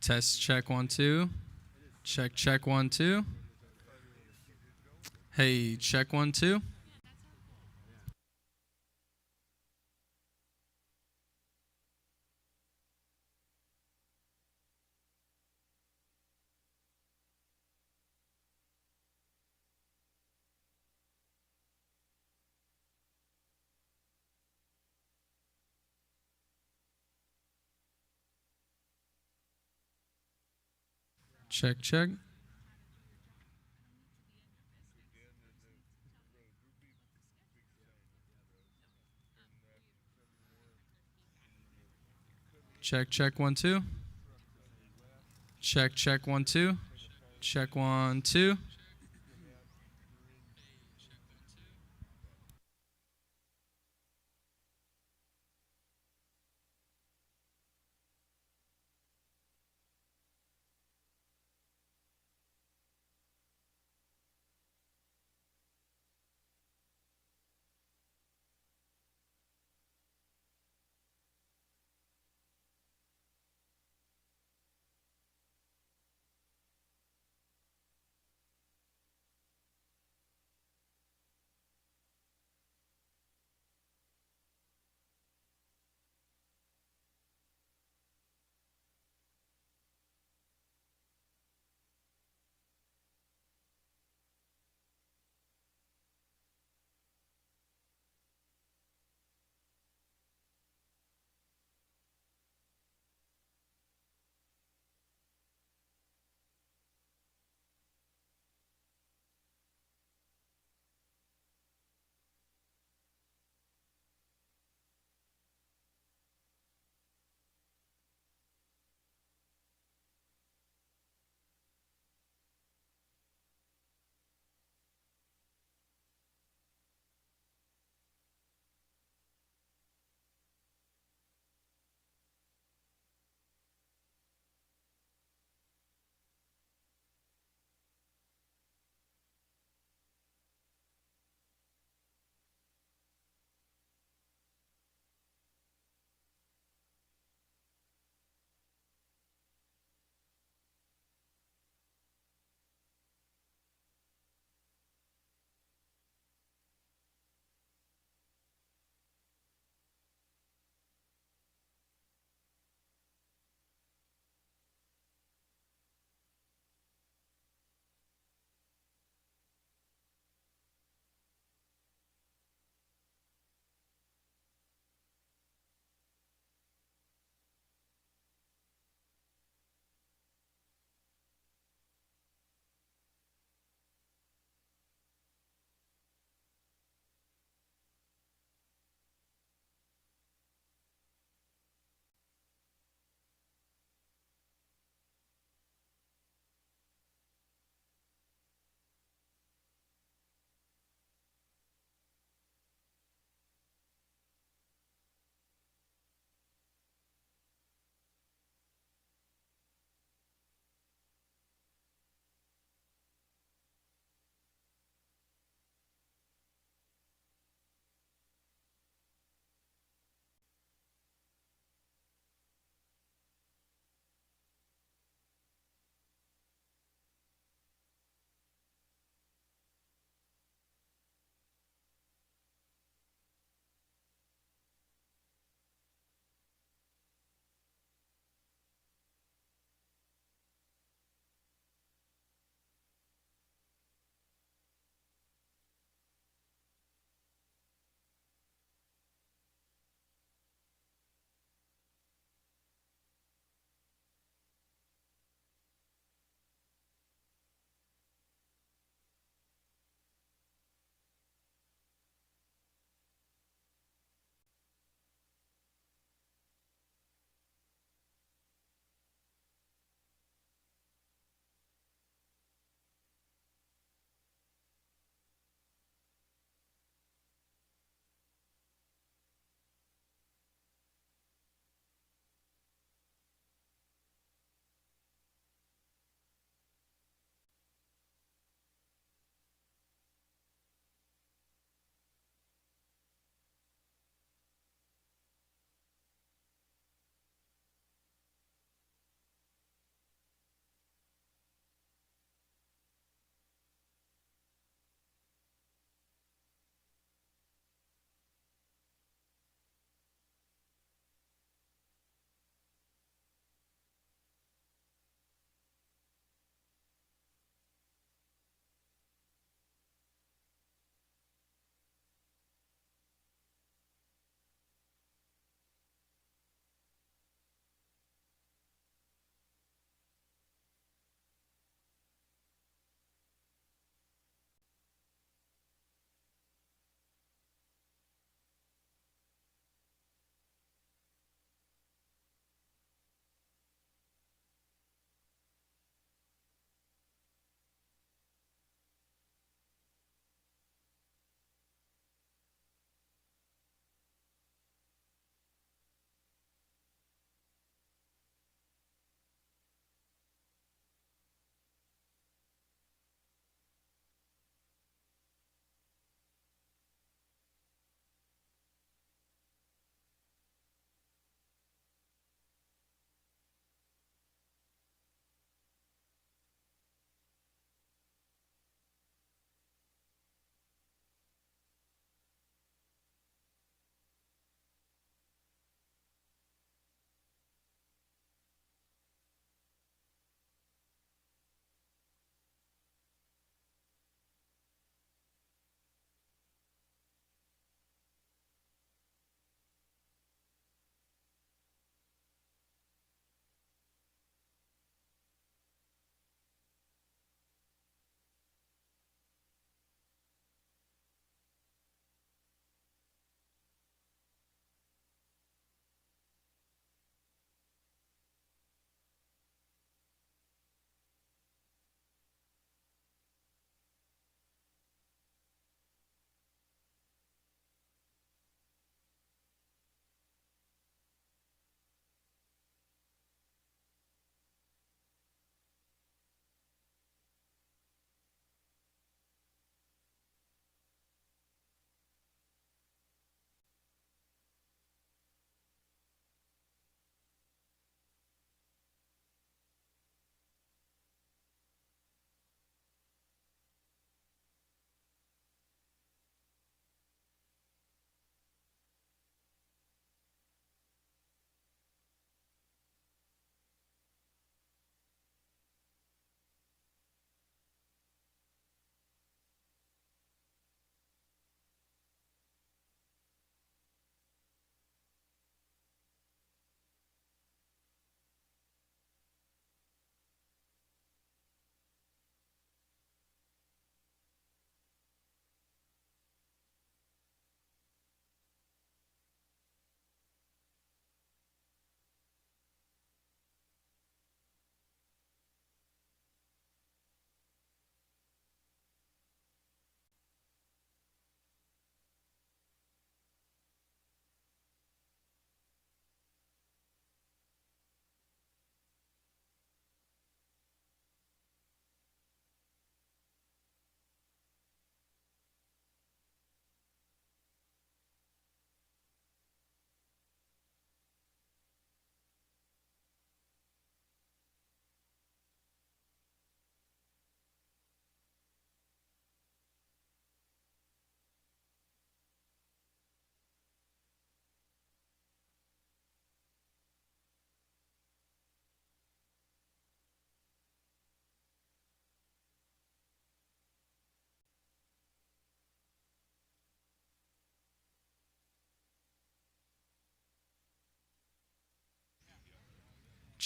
Test check 1 2. Check 1 2. Hey, check 1 2. Check. Check 1 2. Check 1 2. Check 1 2.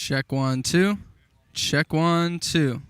Check 1 2. Check 1 2.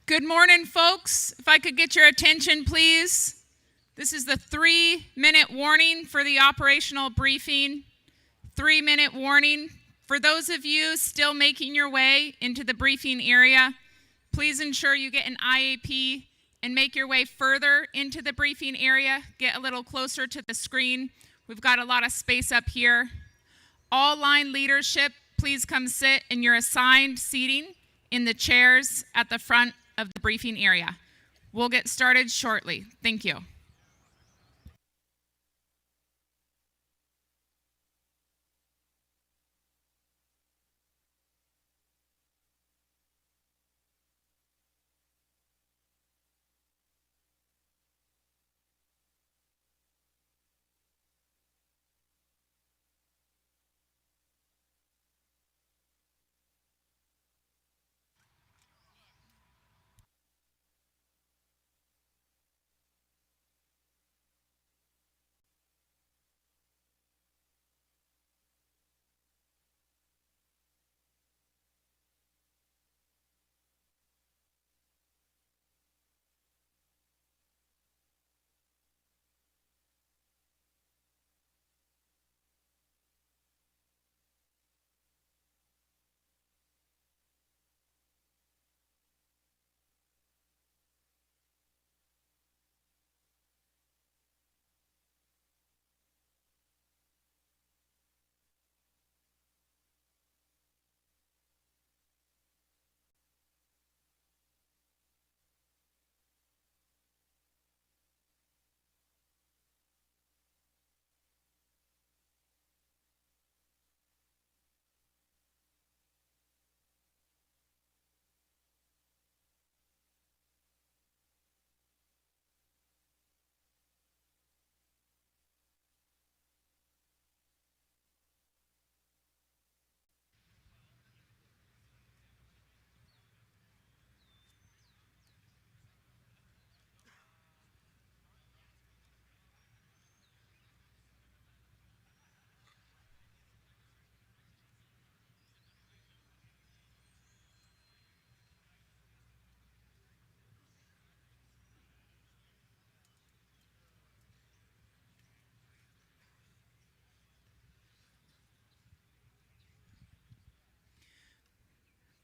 Good morning, folks. If I could get your attention, please. This is the 3-minute warning for the operational briefing. 3-minute warning. For those of you still making your way into the briefing area, please ensure you get an IAP and make your way further into the briefing area. Get a little closer to the screen. We've got a lot of space up here. All line leadership, please come sit in your assigned seating in the chairs at the front of the briefing area. We'll get started shortly. Thank you.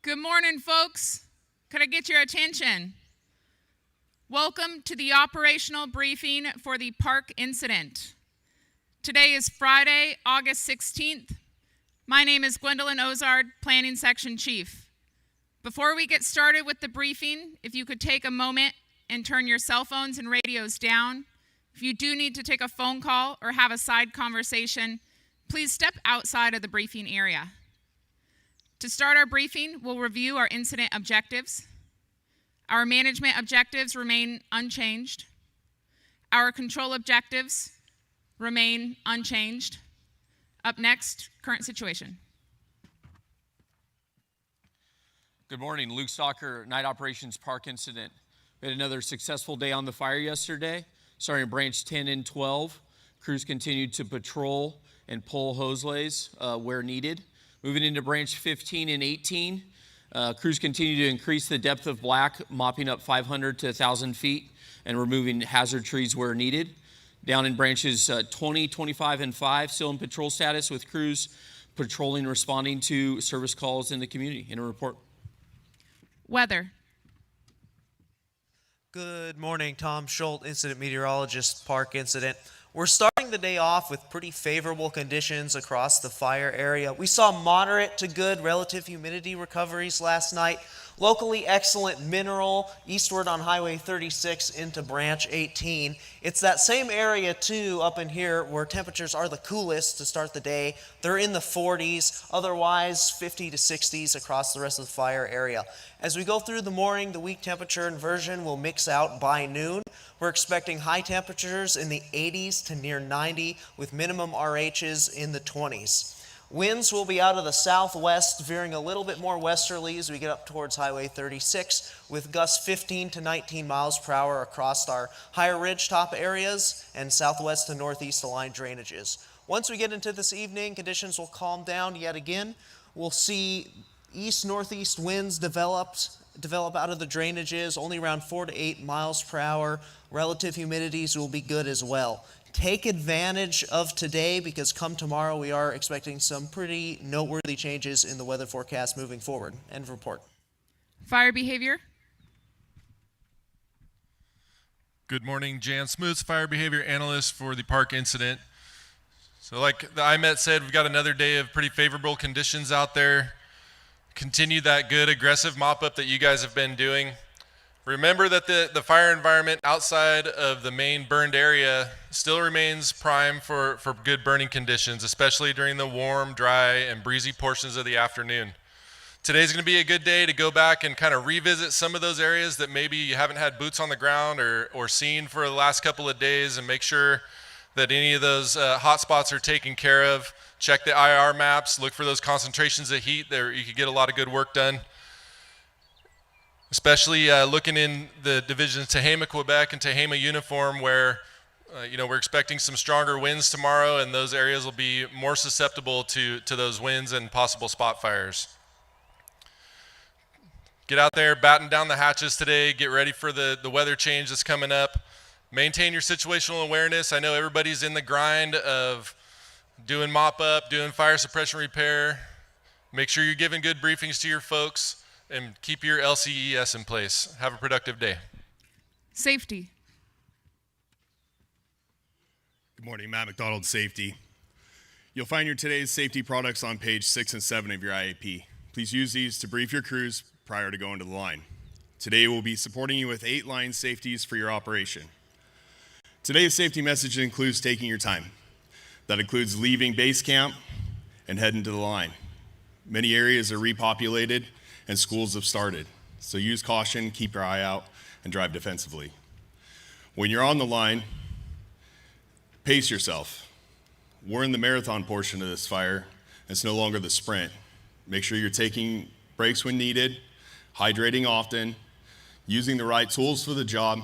Good morning, folks. Could I get your attention? Welcome to the operational briefing for the park incident. Today is Friday, August 16th. My name is Gwendolyn Ozard, Planning Section Chief. Before we get started with the briefing, if you could take a moment and turn your cell phones and radios down. If you do need to take a phone call or have a side conversation, please step outside of the briefing area. To start our briefing, we'll review our incident objectives. Our management objectives remain unchanged. Our control objectives remain unchanged. Up next, current situation. Good morning, Luke Stalker, Night Operations Park Incident. We had another successful day on the fire yesterday. Starting at branch 10 and 12, crews continued to patrol and pull hose lays where needed. Moving into branch 15 and 18, crews continue to increase the depth of black, mopping up 500 to 1,000 feet and removing hazard trees where needed. Down in branches 20, 25, and 5, still in patrol status with crews patrolling, responding to service calls in the community. In a report. Weather. Good morning, Tom Schultz, incident meteorologist, park incident. We're starting the day off with pretty favorable conditions across the fire area. We saw moderate to good relative humidity recoveries last night. Locally excellent mineral eastward on Highway 36 into Branch 18. It's that same area too up in here where temperatures are the coolest to start the day. They're in the 40s, otherwise 50 to 60s across the rest of the fire area. As we go through the morning, the weak temperature inversion will mix out by noon. We're expecting high temperatures in the 80s to near 90 with minimum RHs in the 20s. Winds will be out of the southwest, veering a little bit more westerly as we get up towards Highway 36, with gusts 15 to 19 miles per hour across our higher ridgetop areas and southwest to northeast aligned drainages. Once we get into this evening, conditions will calm down yet again. We'll see east-northeast winds developed develop out of the drainages, only around 4 to 8 miles per hour. Relative humidities will be good as well. Take advantage of today because come tomorrow we are expecting some pretty noteworthy changes in the weather forecast moving forward. End of report. Fire behavior. Good morning, Jan Smoots, Fire Behavior Analyst for the park incident. So like the IMET said, we've got another day of pretty favorable conditions out there. Continue that good aggressive mop-up that you guys have been doing. Remember that the fire environment outside of the main burned area still remains prime for good burning conditions, especially during the warm, dry, and breezy portions of the afternoon. Today's going to be a good day to go back and kind of revisit some of those areas that maybe you haven't had boots on the ground or seen for the last couple of days, and make sure that any of those hot spots are taken care of. Check the IR maps, look for those concentrations of heat there. You could get a lot of good work done. Especially looking in the divisions Tehama, Quebec and Tehama Uniform, where we're expecting some stronger winds tomorrow, and those areas will be more susceptible to those winds and possible spot fires. Get out there, batten down the hatches today, get ready for the weather change that's coming up. Maintain your situational awareness. I know everybody's in the grind of doing mop-up, doing fire suppression repair. Make sure you're giving good briefings to your folks and keep your LCES in place. Have a productive day. Safety. Good morning, Matt McDonald, Safety. You'll find your today's safety products on page 6 and 7 of your IAP. Please use these to brief your crews prior to going to the line. Today we'll be supporting you with 8 line safeties for your operation. Today's safety message includes taking your time. That includes leaving base camp and heading to the line. Many areas are repopulated and schools have started. So use caution, keep your eye out, and drive defensively. When you're on the line, pace yourself. We're in the marathon portion of this fire. It's no longer the sprint. Make sure you're taking breaks when needed, hydrating often, using the right tools for the job,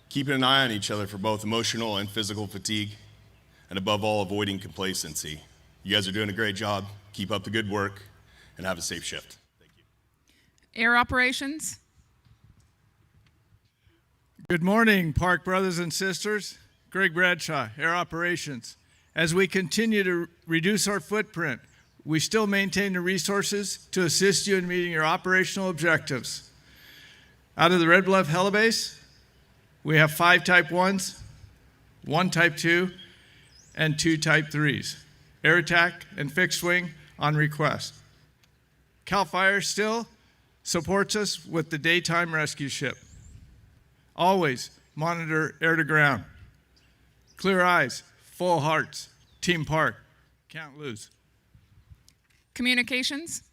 keeping an eye on each other for both emotional and physical fatigue, and above all, avoiding complacency. You guys are doing a great job. Keep up the good work, and have a safe shift. Thank you. Air operations. Good morning, Park brothers and sisters. Greg Bradshaw, Air Operations. As we continue to reduce our footprint, we still maintain the resources to assist you in meeting your operational objectives. Out of the Red Bluff Helibase, we have 5 Type 1s, 1 Type 2, and 2 Type 3s. Air attack and fixed wing on request. CAL FIRE still supports us with the daytime rescue ship. Always monitor air to ground. Clear eyes, full hearts, Team Park, can't lose. Communications.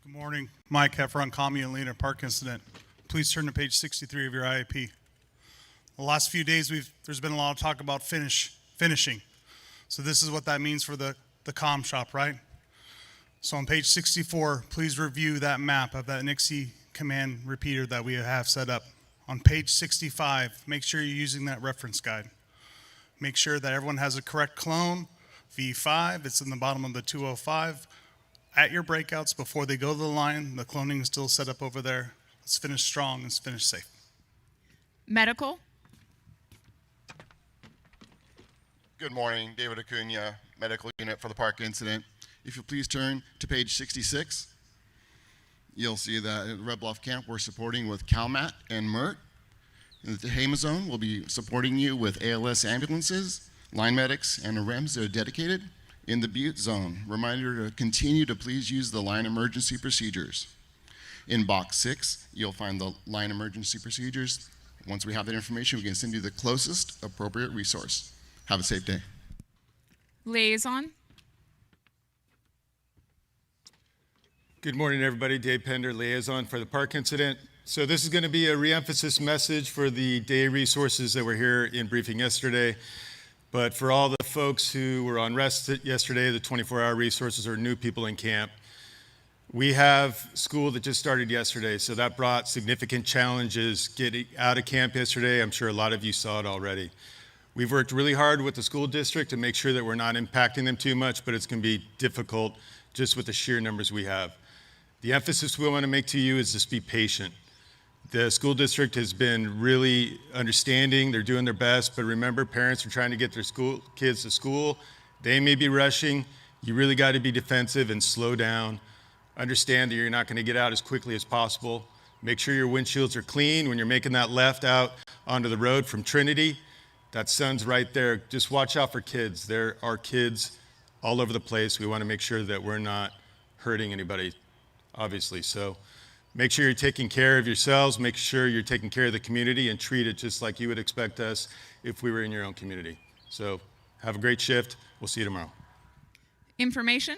Good morning. Mike Heffron, Commie and Leader Park Incident. Please turn to page 63 of your IAP. The last few days, there's been a lot of talk about finishing. So this is what that means for the comm shop, right? So on page 64, please review that map of that Nixie command repeater that we have set up. On page 65, make sure you're using that reference guide. Make sure that everyone has a correct clone, V5, it's in the bottom of the 205. At your breakouts, before they go to the line, the cloning is still set up over there. Let's finish strong, let's finish safe. Medical. Good morning, David Acuna, Medical Unit for the Park Incident. If you please turn to page 66, you'll see that at Red Bluff Camp we're supporting with CalMat and MERT. In the Tehama Zone, we'll be supporting you with ALS ambulances, line medics, and REMs that are dedicated. In the Butte Zone, reminder to continue to please use the line emergency procedures. In box 6, you'll find the line emergency procedures. Once we have that information, we can send you the closest appropriate resource. Have a safe day. Liaison. Good morning, everybody. Dave Pender, Liaison for the Park Incident. So this is going to be a reemphasis message for the day resources that were here in briefing yesterday. But for all the folks who were on rest yesterday, the 24-hour resources or new people in camp, we have school that just started yesterday, so that brought significant challenges getting out of camp yesterday. I'm sure a lot of you saw it already. We've worked really hard with the school district to make sure that we're not impacting them too much, but it's going to be difficult just with the sheer numbers we have. The emphasis we want to make to you is just be patient. The school district has been really understanding. They're doing their best, but remember, parents are trying to get their kids to school. They may be rushing. You really got to be defensive and slow down. Understand that you're not going to get out as quickly as possible. Make sure your windshields are clean when you're making that left out onto the road from Trinity. That sun's right there. Just watch out for kids. There are kids all over the place. We want to make sure that we're not hurting anybody, obviously. So make sure you're taking care of yourselves. Make sure you're taking care of the community and treat it just like you would expect us if we were in your own community. So have a great shift. We'll see you tomorrow. Information?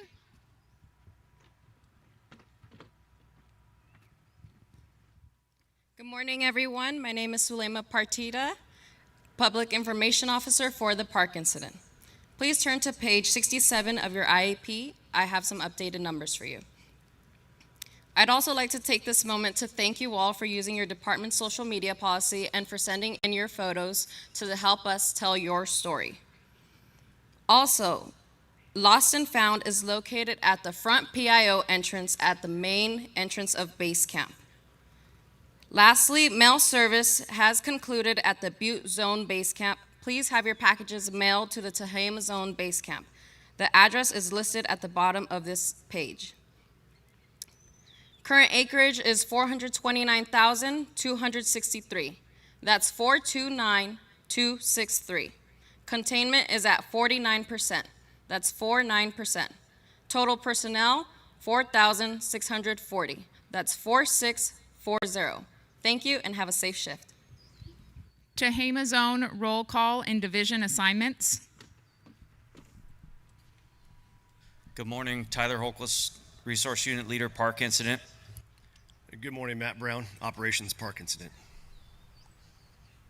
Good morning, everyone. My name is Sulema Partida, Public Information Officer for the Park Incident. Please turn to page 67 of your IAP. I have some updated numbers for you. I'd also like to take this moment to thank you all for using your department's social media policy and for sending in your photos to help us tell your story. Also, Lost and Found is located at the front PIO entrance at the main entrance of base camp. Lastly, mail service has concluded at the Butte Zone Base Camp. Please have your packages mailed to the Tehama Zone Base Camp. The address is listed at the bottom of this page. Current acreage is 429,263. That's 429,263. Containment is at 49%. That's 49%. Total personnel, 4,640. That's 4640. Thank you and have a safe shift. Tehama Zone roll call and division assignments. Good morning, Tyler Holquist, Resource Unit Leader, Park Incident. Good morning, Matt Brown, Operations Park Incident.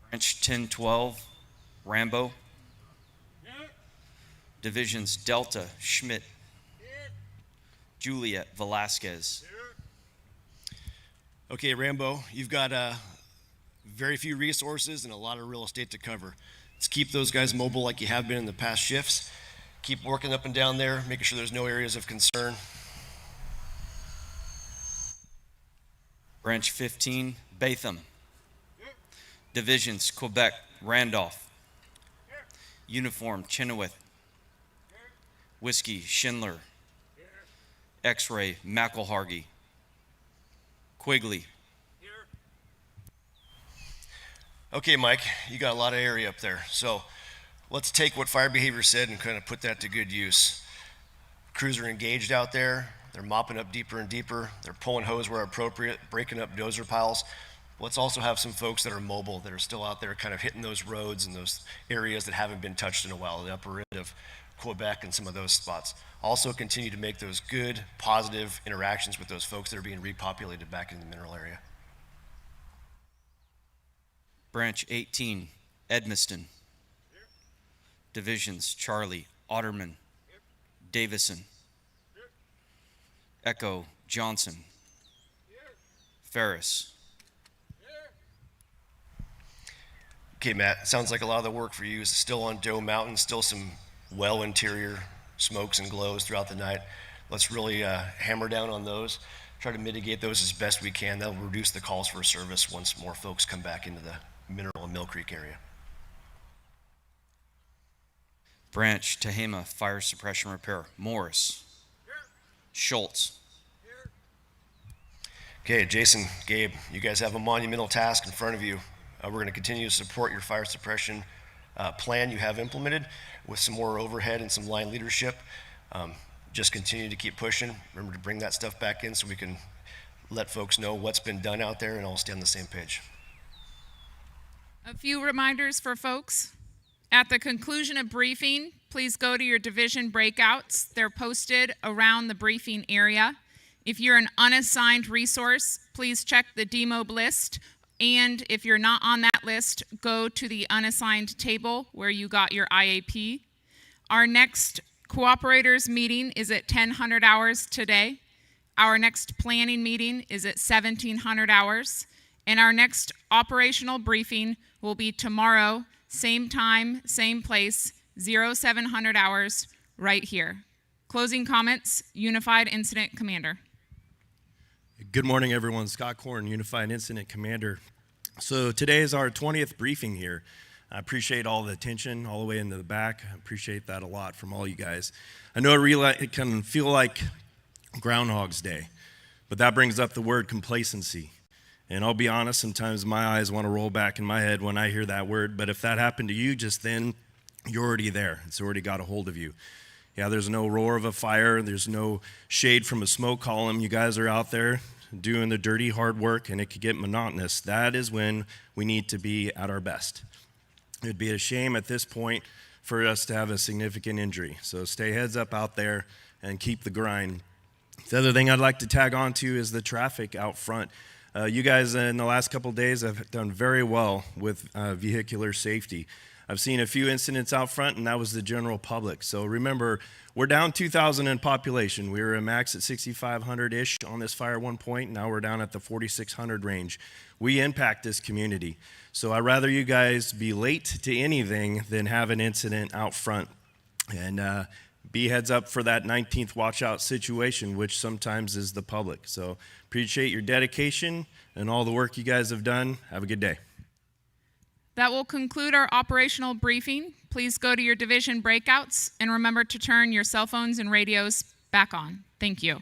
Branch 1012, Rambo. Divisions Delta, Schmidt. Juliet, Velasquez. Okay, Rambo, you've got very few resources and a lot of real estate to cover. Let's keep those guys mobile like you have been in the past shifts. Keep working up and down there, making sure there's no areas of concern. Branch 15, Batham. Divisions Quebec, Randolph. Uniform, Chenoweth. Whiskey, Schindler. X-ray, McElhargy. Quigley. Okay, Mike, you got a lot of area up there. So let's take what fire behavior said and kind of put that to good use. Crews are engaged out there. They're mopping up deeper and deeper. They're pulling hose where appropriate, breaking up dozer piles. Let's also have some folks that are mobile, that are still out there kind of hitting those roads and those areas that haven't been touched in a while, the upper end of Quebec and some of those spots. Also continue to make those good, positive interactions with those folks that are being repopulated back in the mineral area. Branch 18, Edmiston. Divisions Charlie, Otterman. Davison. Echo, Johnson. Ferris. Okay, Matt, sounds like a lot of the work for you is still on Doe Mountain, still some well interior smokes and glows throughout the night. Let's really hammer down on those, try to mitigate those as best we can. That'll reduce the calls for service once more folks come back into the Mineral and Mill Creek area. Branch Tehama, Fire Suppression Repair, Morris. Schultz. Okay, Jason, Gabe, you guys have a monumental task in front of you. We're going to continue to support your fire suppression plan you have implemented with some more overhead and some line leadership. Just continue to keep pushing. Remember to bring that stuff back in so we can let folks know what's been done out there and all stay on the same page. A few reminders for folks. At the conclusion of briefing, please go to your division breakouts. They're posted around the briefing area. If you're an unassigned resource, please check the DMOB list. And if you're not on that list, go to the unassigned table where you got your IAP. Our next cooperators meeting is at 1000 hours today. Our next planning meeting is at 1700 hours. And our next operational briefing will be tomorrow, same time, same place, 0700 hours, right here. Closing comments, Unified Incident Commander. Good morning, everyone. Scott Korn, Unified Incident Commander. So today is our 20th briefing here. I appreciate all the attention all the way into the back. I appreciate that a lot from all you guys. I know it can feel like Groundhog's Day, but that brings up the word complacency. And I'll be honest, sometimes my eyes want to roll back in my head when I hear that word, but if that happened to you just then, you're already there. It's already got a hold of you. Yeah, there's no roar of a fire. There's no shade from a smoke column. You guys are out there doing the dirty, hard work, and it could get monotonous. That is when we need to be at our best. It'd be a shame at this point for us to have a significant injury. So stay heads up out there and keep the grind. The other thing I'd like to tag on to is the traffic out front. You guys in the last couple of days have done very well with vehicular safety. I've seen a few incidents out front, and that was the general public. So remember, we're down 2,000 in population. We were a max at 6,500-ish on this fire at one point. Now we're down at the 4,600 range. We impact this community. So I'd rather you guys be late to anything than have an incident out front. And be heads up for that 19th watch out situation, which sometimes is the public. So appreciate your dedication and all the work you guys have done. Have a good day. That will conclude our operational briefing. Please go to your division breakouts and remember to turn your cell phones and radios back on. Thank you.